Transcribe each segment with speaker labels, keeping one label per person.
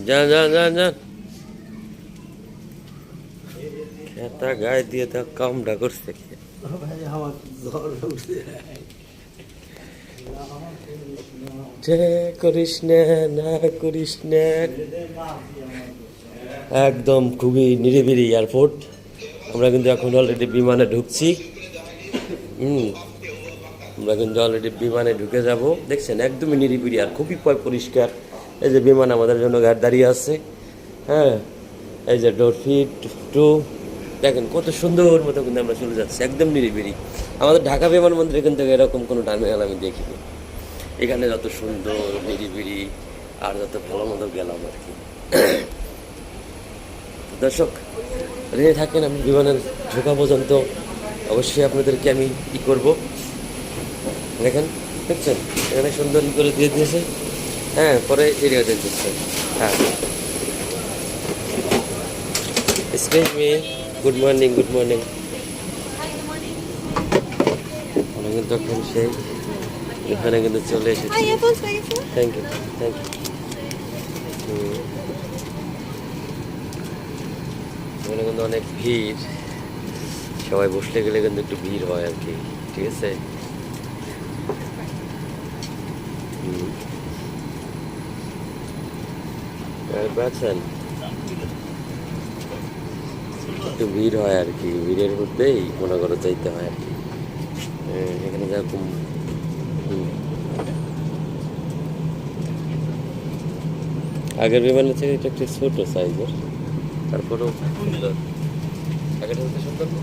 Speaker 1: যান যান যান যান খেতা গায়ে দিয়ে তো কামটা করছে করিস না করিস না একদম খুবই নিরিবিলি এয়ারপোর্ট। আমরা কিন্তু এখন অলরেডি বিমানে ঢুকছি। আমরা কিন্তু অলরেডি বিমানে ঢুকে যাব। দেখছেন একদমই নিরিবিলি আর খুবই পরিষ্কার। এই যে বিমান আমাদের জন্য গাড়ি দাঁড়িয়ে আছে। হ্যাঁ, এই যে ডোর ফিট টু দেখেন কত সুন্দর মতো কিন্তু আমরা চলে যাচ্ছি, একদম নিরিবিলি। আমাদের ঢাকা বিমানবন্দরে কিন্তু এরকম কোনো টার্মিনাল আমি দেখিনি। এখানে যত সুন্দর নিরিবিলি আর যত ভালো মতো গেলাম আর কি। দর্শক রেডি থাকেন, আমি বিমানের ঢোকা পর্যন্ত অবশ্যই আপনাদেরকে আমি করব। দেখেন দেখছেন এখানে সুন্দর করে দিয়ে দিয়েছে। হ্যাঁ, পরে এরিয়া দিয়ে দিচ্ছে। হ্যাঁ, excuse me, good morning good morning. আমরা কিন্তু এখন সেই এখানে কিন্তু চলে এসেছি। Thank you thank you. এখানে কিন্তু অনেক ভিড়, সবাই বসলে গেলে কিন্তু একটু ভিড় হয় আর কি, ঠিক আছে। পাচ্ছেন একটু ভিড় হয় আর কি, ভিড়ের মধ্যেই মনে করো যাইতে হয় আর কি। এখানে যেরকম আগের বিমানের থেকে এটা একটু ছোট সাইজের, তারপরেও সুন্দর। আগেটা হতে সুন্দর না?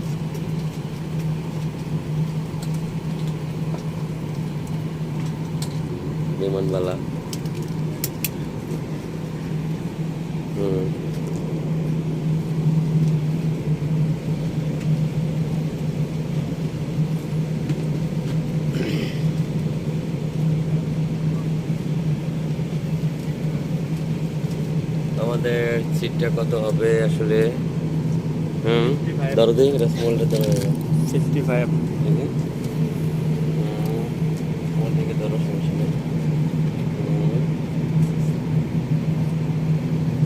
Speaker 1: বিমানবালা। আমাদের সিটটা কত হবে আসলে? ধরো দিই রসমলটা ধরো
Speaker 2: 65
Speaker 1: আমার থেকে ধরো, সমস্যা নেই।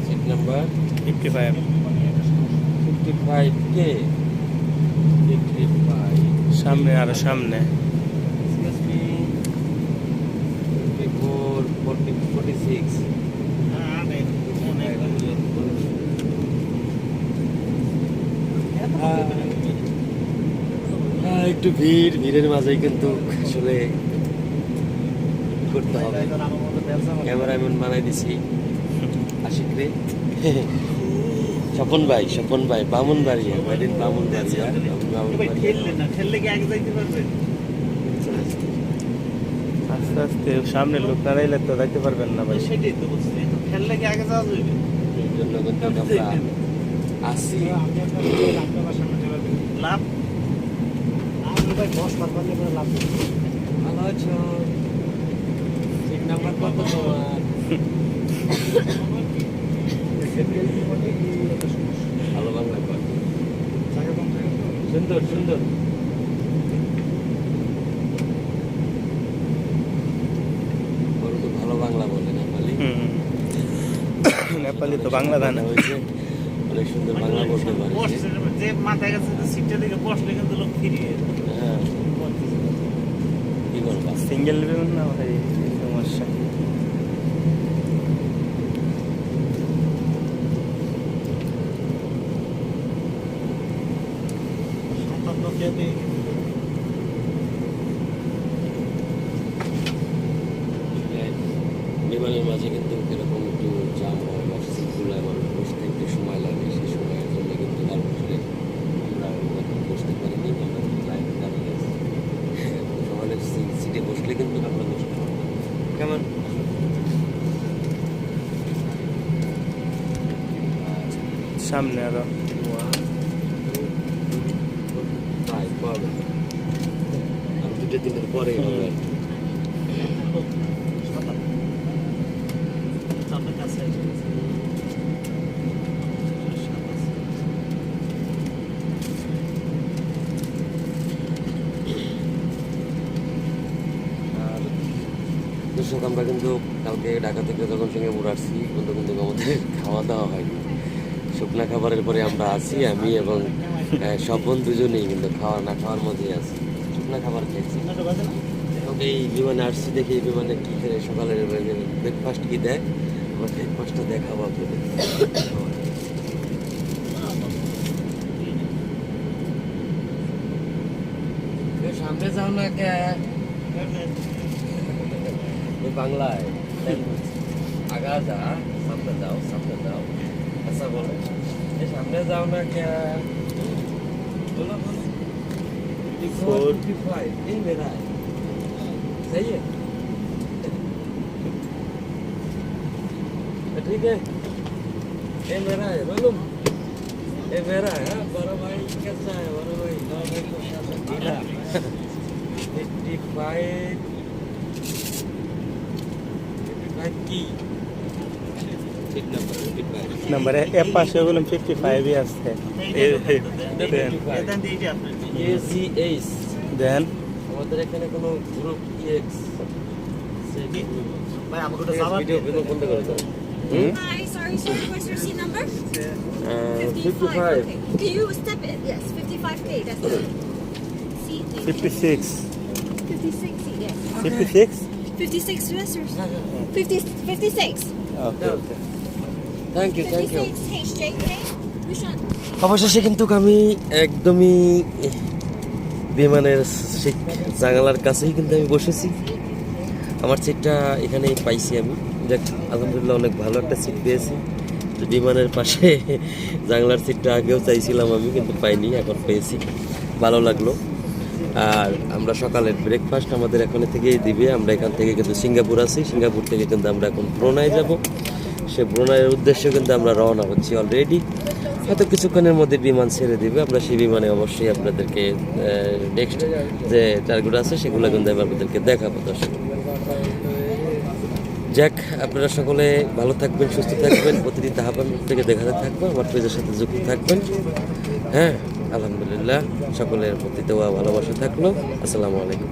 Speaker 1: সিট নাম্বার
Speaker 2: 55
Speaker 1: 55 কে 55
Speaker 2: সামনে আরো সামনে।
Speaker 1: এক্সকিউজ মি 54 46 একটু ভিড়ের মাঝেই কিন্তু আসলে করতে হবে। ক্যামেরা এমন বানাই দিছি আশিক রে। স্বপন ভাই বামুন বাড়ি, বামুন বাড়ি।
Speaker 2: আস্তে আস্তে সামনে লোক দাঁড়াইলে তো যাইতে পারবেন না ভাই।
Speaker 3: সেটাই তো বলছি, খেললে কি আগে যাওয়া যাবে?
Speaker 1: এই জন্য কিন্তু আমরা আসি।
Speaker 3: লাভ
Speaker 1: ভালো আছো? সিট নাম্বার কত তোমার? ভালো বাংলা কর, সুন্দর সুন্দর। ওরা তো ভালো বাংলা বলে, নেপালি।
Speaker 2: নেপালি তো বাংলা জানে।
Speaker 1: হয়েছে অনেক সুন্দর বাংলা বলতে পারে।
Speaker 3: যে মাথায় গেছে সিটটা থেকে বসলে কিন্তু লোক ফিরিয়ে।
Speaker 1: হ্যাঁ, কি করবা?
Speaker 2: সিঙ্গেল বিমান না ভাই, সমস্যা।
Speaker 1: বিমানের মাঝে কিন্তু এরকম একটু জাম হয় বা সিটগুলো মানুষ বসতে একটু সময় লাগে, সেই সময়ের জন্য কিন্তু তারপরে আমরা এখন বসতে পারিনি। আমরা লাইন দাঁড়িয়ে আছি। সমানের সিটে বসলে কিন্তু আমরা বসতে পারবো। কেমন
Speaker 2: সামনে আরো
Speaker 1: পাবে আর 2 দিনের পরে হবে। দর্শক আমরা কিন্তু কালকে ঢাকা থেকে যখন সিঙ্গাপুর আসছি কিন্তু কিন্তু আমাদের খাওয়া দাওয়া হয়নি। শুকনা খাবারের পরে আমরা আছি, আমি এবং স্বপন দুজনেই কিন্তু খাওয়া না খাওয়ার মধ্যেই আছি, শুকনা খাবার খেয়েছি। ওকে এই বিমানে আসছি দেখি এই বিমানে কী খেয়ে সকালের ব্রেকফাস্ট কী দেয়, আমার ব্রেকফাস্টটা দেখাবো আপনাদের। সামনে যাও না কে বাংলায় আগা যা, সামনে যাও সামনে যাও, আচ্ছা বলো সামনে যাও না কে बोलो बोलो 55 ये मेरा है, सही है ठीक है, ये मेरा है मालूम, ये मेरा है। बड़ा भाई कैसा है बड़ा भाई? बड़ा भाई को शासन ढीला 55 की सीट नंबर 55
Speaker 2: নাম্বার এর পাশে বললাম 55 আছে
Speaker 3: এখান দিয়ে আপনার
Speaker 1: ACS
Speaker 2: দেন
Speaker 1: আমাদের এখানে কোনো গ্রুপ EX
Speaker 3: ভাই আমাকে তো যাওয়ার
Speaker 1: ভিডিও বন্ধ করে দাও।
Speaker 4: Hi, sorry, sir. What's your seat number?
Speaker 1: 55
Speaker 4: Okay. Can you step in? Yes, 55K. That's the seat.
Speaker 2: 56
Speaker 4: 56 seat, yes.
Speaker 2: 56
Speaker 4: 56, yes, sir. 50, 56.
Speaker 2: Okay okay
Speaker 1: thank you thank you.
Speaker 4: 56 HJK. Which one?
Speaker 1: অবশেষে কিন্তু আমি একদমই বিমানের ঠিক জানালার কাছেই কিন্তু আমি বসেছি, আমার সিটটা এখানেই পাইছি আমি। দেখ আলহামদুলিল্লাহ অনেক ভালো একটা সিট পেয়েছি। তো বিমানের পাশে জানলার সিটটা আগেও চাইছিলাম আমি, কিন্তু পাইনি, এখন পেয়েছি, ভালো লাগলো। আর আমরা সকালের ব্রেকফাস্ট আমাদের এখানে থেকেই দিবে। আমরা এখান থেকে কিন্তু সিঙ্গাপুর আছি, সিঙ্গাপুর থেকে কিন্তু আমরা এখন ব্রুনাই যাব। সে ব্রুনাইয়ের উদ্দেশ্যে কিন্তু আমরা রওনা হচ্ছি অলরেডি, হয়তো কিছুক্ষণের মধ্যে বিমান ছেড়ে দিবে। আমরা সেই বিমানে অবশ্যই আপনাদেরকে নেক্সট যে টার্গেট আছে সেগুলো কিন্তু আমি আপনাদেরকে দেখাবো। দর্শক যাক, আপনারা সকলে ভালো থাকবেন, সুস্থ থাকবেন, প্রতিদিন তাহাবান থেকে দেখাতে থাকবো, আমার পেজের সাথে যুক্ত থাকবেন। হ্যাঁ, আলহামদুলিল্লাহ সকলের প্রতি দেওয়া ভালোবাসা থাকলো। আসসালামু আলাইকুম।